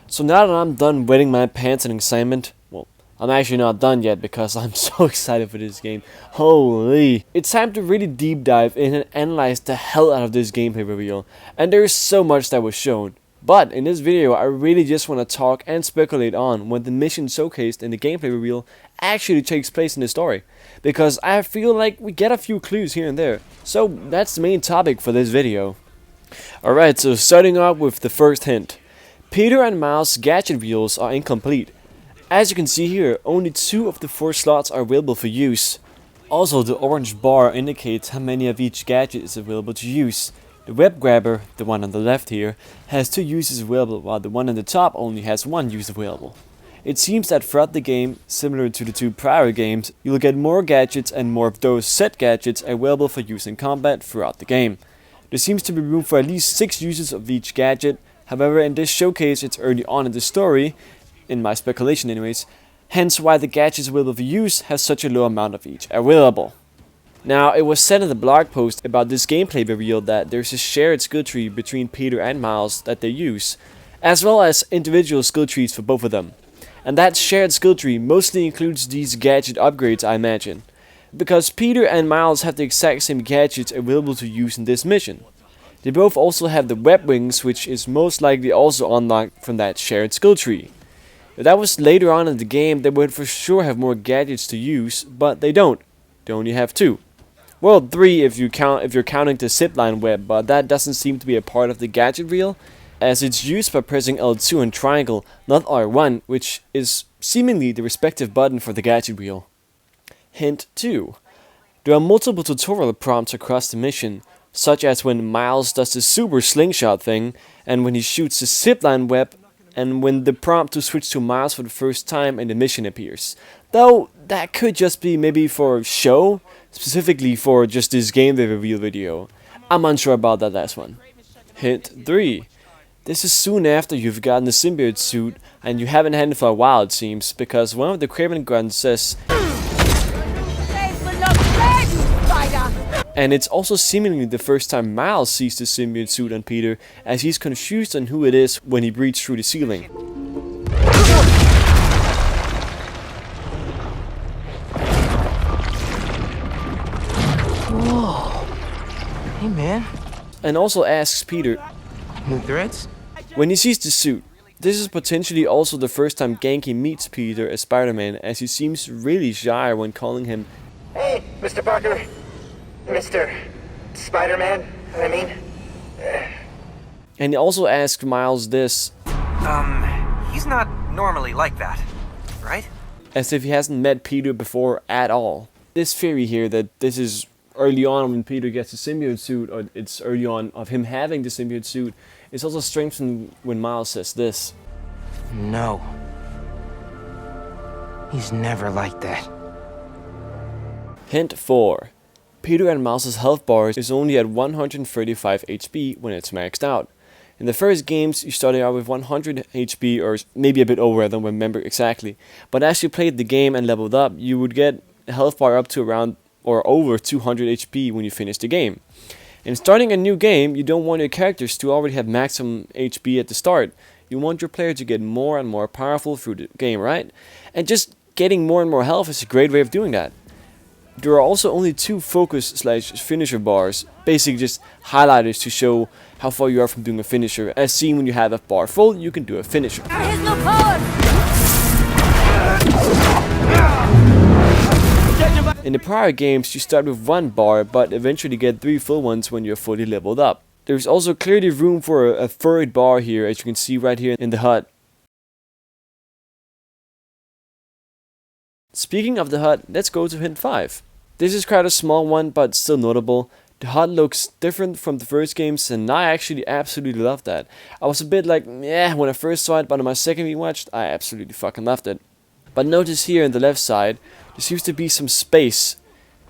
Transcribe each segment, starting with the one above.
So now that I'm done wetting my pants in excitement, well, I'm actually not done yet because I'm so excited for this game. Holy! It's time to really deep dive in and analyze the hell out of this gameplay reveal. And there's so much that was shown. But in this video, I really just want to talk and speculate on when the mission showcased in the gameplay reveal actually takes place in the story. Because I feel like we get a few clues here and there. So that's the main topic for this video. Alright, so starting off with the first hint. Peter and Miles' gadget wheels are incomplete. As you can see here, only 2 of the 4 slots are available for use. Also, the orange bar indicates how many of each gadget is available to use. The web grabber, the one on the left here, has 2 uses available, while the one on the top only has 1 use available. It seems that throughout the game, similar to the 2 prior games, you'll get more gadgets and more of those set gadgets available for use in combat throughout the game. There seems to be room for at least 6 uses of each gadget. However, in this showcase it's early on in the story, in my speculation anyways, hence why the gadgets available for use have such a low amount of each available. Now, it was said in the blog post about this gameplay reveal that there's a shared skill tree between Peter and Miles that they use, as well as individual skill trees for both of them. And that shared skill tree mostly includes these gadget upgrades, I imagine, because Peter and Miles have the exact same gadgets available to use in this mission. They both also have the web wings, which is most likely also unlocked from that shared skill tree. If that was later on in the game, they would for sure have more gadgets to use, but they don't. They only have 2. Well, 3 if you're counting the zipline web, but that doesn't seem to be a part of the gadget reel, as it's used by pressing L2 and triangle, not R1, which is seemingly the respective button for the gadget reel. Hint 2. There are multiple tutorial prompts across the mission, such as when Miles does the super slingshot thing, and when he shoots the zipline web, and when the prompt to switch to Miles for the first time in the mission appears. Though, that could just be maybe for show, specifically for just this gameplay reveal video. I'm unsure about that last one. Hint 3. This is soon after you've gotten the symbiote suit, and you haven't had it for a while it seems, because one of the Kraven grunts says, and it's also seemingly the first time Miles sees the symbiote suit on Peter, as he's confused on who it is when he breaches through the ceiling. Whoa. Hey man. And also asks Peter, New threads? when he sees the suit. This is potentially also the first time Ganke meets Peter as Spider-Man, as he seems really shy when calling him, Hey, Mr. Parker. Mr. Spider-Man, I mean. and he also asks Miles this, He's not normally like that, right? as if he hasn't met Peter before at all. This theory here that this is early on when Peter gets the symbiote suit, or it's early on of him having the symbiote suit, is also strengthened when Miles says this. No. He's never like that. Hint 4. Peter and Miles' health bar is only at 135 HP when it's maxed out. In the first games, you started out with 100 HP, or maybe a bit over, I don't remember exactly. But as you played the game and leveled up, you would get a health bar up to around or over 200 HP when you finish the game. And starting a new game, you don't want your characters to already have maximum HP at the start. You want your player to get more and more powerful through the game, right? And just getting more and more health is a great way of doing that. There are also only 2 focus/finisher bars, basically just highlighters to show how far you are from doing a finisher. As seen when you have a bar full, you can do a finisher. Has no power! In the prior games, you start with 1 bar, but eventually get 3 full ones when you're fully leveled up. There's also clearly room for a 3rd bar here, as you can see right here in the HUD. Speaking of the HUD, let's go to hint 5. This is quite a small one, but still notable. The HUD looks different from the first games, and I actually absolutely love that. I was a bit like, yeah, when I first saw it, but on my second rewatch, I absolutely fucking loved it. But notice here on the left side, there seems to be some space.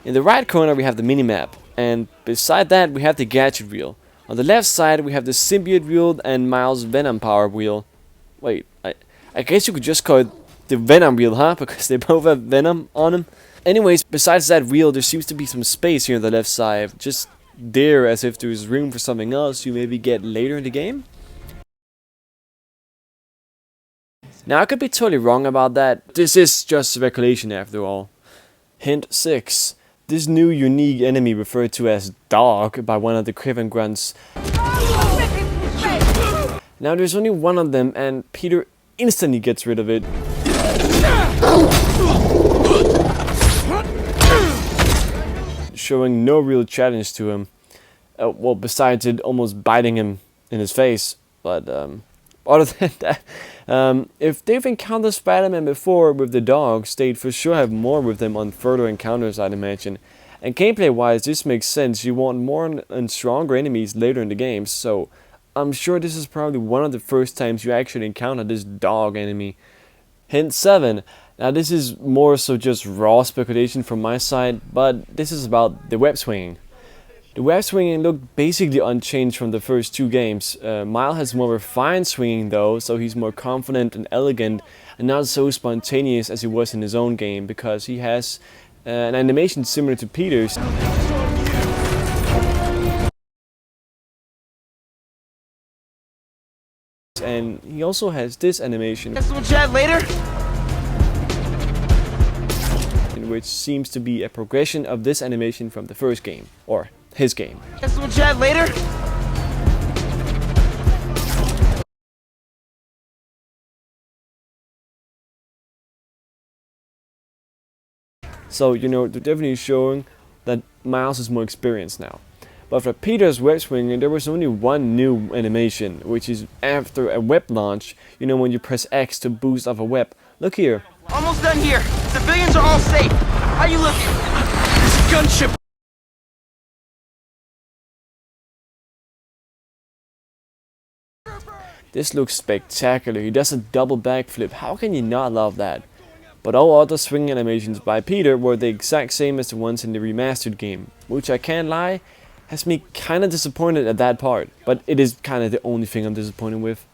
In the right corner we have the minimap, and beside that we have the gadget wheel. On the left side we have the symbiote wheel and Miles' Venom power wheel. Wait, I guess you could just call it the Venom wheel, huh? Because they both have Venom on them. Anyways, besides that wheel, there seems to be some space here on the left side. Just there, as if there's room for something else you maybe get later in the game. Now, I could be totally wrong about that. This is just speculation after all. Hint 6. This new unique enemy referred to as Dog by one of the Kraven grunts. Now there's only one of them and Peter instantly gets rid of it. Showing no real challenge to him. Well, besides it almost biting him in his face. But other than that, if they've encountered Spider-Man before with the dogs, they'd for sure have more with them on further encounters, I'd imagine. And gameplay-wise, this makes sense. You want more and stronger enemies later in the game, so I'm sure this is probably one of the first times you actually encounter this dog enemy. Hint 7. Now this is more so just raw speculation from my side, but this is about the web swinging. The web swinging looked basically unchanged from the first two games. Miles has more refined swinging though, so he's more confident and elegant and not so spontaneous as he was in his own game, because he has an animation similar to Peter's. And he also has this animation, Guess we'll chat later. which seems to be a progression of this animation from the first game, or his game. Guess we'll chat later. So, you know, they're definitely showing that Miles is more experienced now. But for Peter's web swinging, there was only one new animation, which is after a web launch, you know, when you press X to boost off a web. Look here. Almost done here. Civilians are all safe. How you looking? This gunship. This looks spectacular. He does a double backflip. How can you not love that? But all other swing animations by Peter were the exact same as the ones in the remastered game, which I can't lie, has me kinda disappointed at that part. But it is kinda the only thing I'm disappointed with.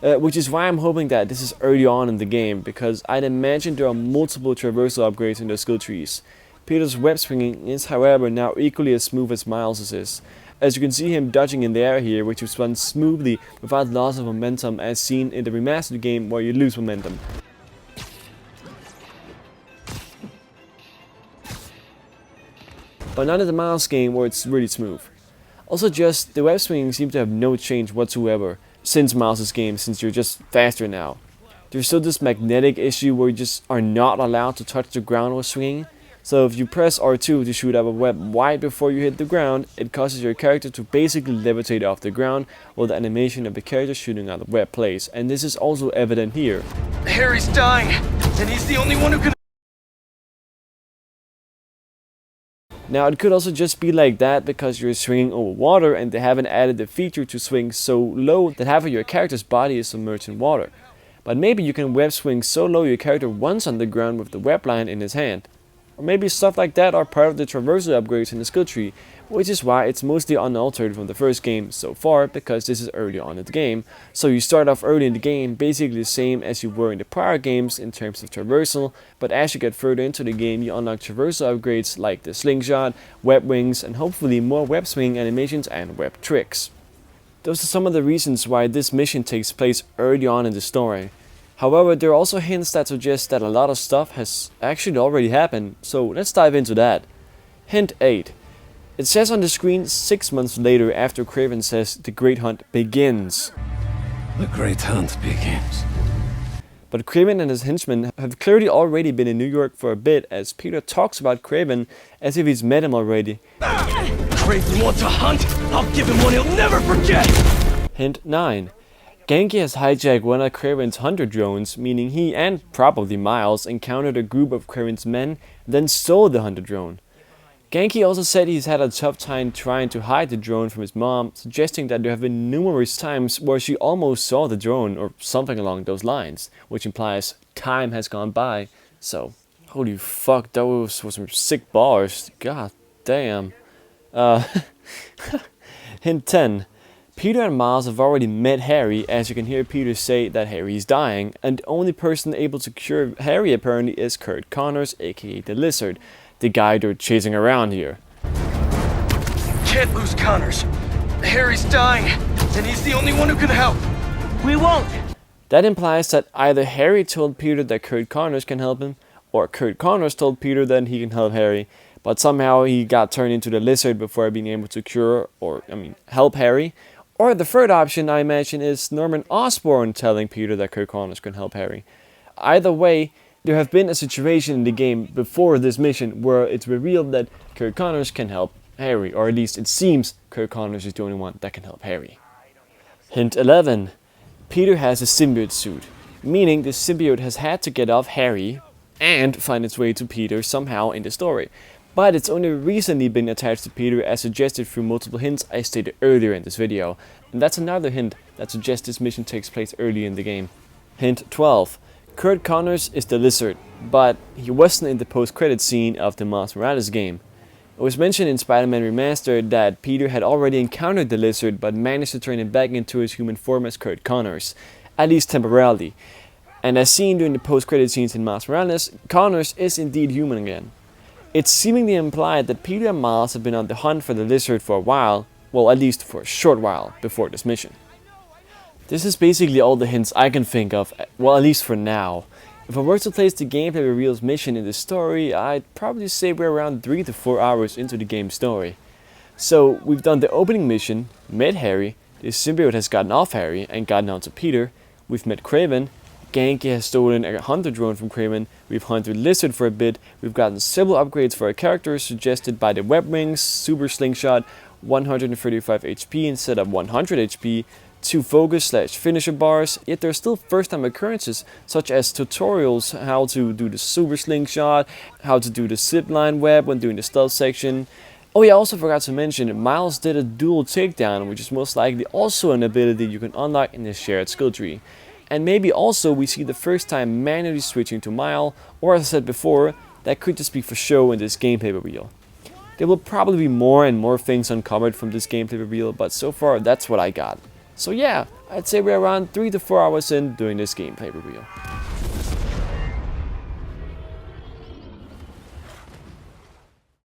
Which is why I'm hoping that this is early on in the game, because I'd imagine there are multiple traversal upgrades in the skill trees. Peter's web swinging is however now equally as smooth as Miles's is. As you can see him dodging in the air here, which responds smoothly without loss of momentum as seen in the remastered game where you lose momentum. But not in the Miles game where it's really smooth. Also just, the web swinging seems to have no change whatsoever since Miles' game, since you're just faster now. There's still this magnetic issue where you just are not allowed to touch the ground while swinging. So if you press R2 to shoot up a web right before you hit the ground, it causes your character to basically levitate off the ground while the animation of the character shooting out the web plays. And this is also evident here. Harry's dying, and he's the only one who can. Now it could also just be like that because you're swinging over water and they haven't added the feature to swing so low that half of your character's body is submerged in water. But maybe you can web swing so low your character runs on the ground with the web line in his hand. Or maybe stuff like that are part of the traversal upgrades in the skill tree, which is why it's mostly unaltered from the first game so far, because this is early on in the game. So you start off early in the game basically the same as you were in the prior games in terms of traversal, but as you get further into the game you unlock traversal upgrades like the slingshot, web wings, and hopefully more web swing animations and web tricks. Those are some of the reasons why this mission takes place early on in the story. However, there are also hints that suggest that a lot of stuff has actually already happened, so let's dive into that. Hint 8. It says on the screen 6 months later after Kraven says the Great Hunt begins. The Great Hunt begins. But Kraven and his henchmen have clearly already been in New York for a bit, as Peter talks about Kraven as if he's met him already. Kraven wants a hunt? I'll give him one he'll never forget! Hint 9. Ganke has hijacked one of Kraven's hunter drones, meaning he and probably Miles encountered a group of Kraven's men and then stole the hunter drone. Ganke also said he's had a tough time trying to hide the drone from his mom, suggesting that there have been numerous times where she almost saw the drone or something along those lines, which implies time has gone by. So, holy fuck, those were some sick bars. God damn. Hint 10. Peter and Miles have already met Harry, as you can hear Peter say that Harry is dying, and the only person able to cure Harry apparently is Curt Connors, aka the Lizard, the guy they're chasing around here. Can't lose Connors. Harry's dying, and he's the only one who can help. We won't. That implies that either Harry told Peter that Curt Connors can help him, or Curt Connors told Peter that he can help Harry, but somehow he got turned into the lizard before being able to cure, help Harry. Or the third option, I imagine, is Norman Osborn telling Peter that Curt Connors can help Harry. Either way, there have been a situation in the game before this mission where it's revealed that Curt Connors can help Harry, or at least it seems Curt Connors is the only one that can help Harry. Hint 11. Peter has a symbiote suit, meaning the symbiote has had to get off Harry and find its way to Peter somehow in the story. But it's only recently been attached to Peter as suggested through multiple hints I stated earlier in this video. And that's another hint that suggests this mission takes place early in the game. Hint 12. Curt Connors is the lizard, but he wasn't in the post-credit scene of the Miles Morales game. It was mentioned in Spider-Man Remastered that Peter had already encountered the lizard but managed to turn him back into his human form as Curt Connors, at least temporarily. And as seen during the post-credit scenes in Miles Morales, Connors is indeed human again. It's seemingly implied that Peter and Miles have been on the hunt for the lizard for a while, well, at least for a short while before this mission. This is basically all the hints I can think of, well, at least for now. If I were to place the gameplay reveals mission in the story, I'd probably say we're around 3 to 4 hours into the game's story. So, we've done the opening mission, met Harry, the symbiote has gotten off Harry and gotten onto Peter, we've met Kraven, Ganke has stolen a hunter drone from Kraven, we've hunted Lizard for a bit, we've gotten several upgrades for our characters suggested by the web wings, super slingshot, 135 HP instead of 100 HP, 2 focus/finisher bars, yet there are still first time occurrences such as tutorials how to do the super slingshot, how to do the zipline web when doing the stealth section. Oh yeah, I also forgot to mention, Miles did a dual takedown, which is most likely also an ability you can unlock in the shared skill tree. And maybe also we see the first time manually switching to Miles, or as I said before, that could just be for show in this gameplay reveal. There will probably be more and more things uncovered from this gameplay reveal, but so far that's what I got. So yeah, I'd say we're around 3 to 4 hours in doing this gameplay reveal.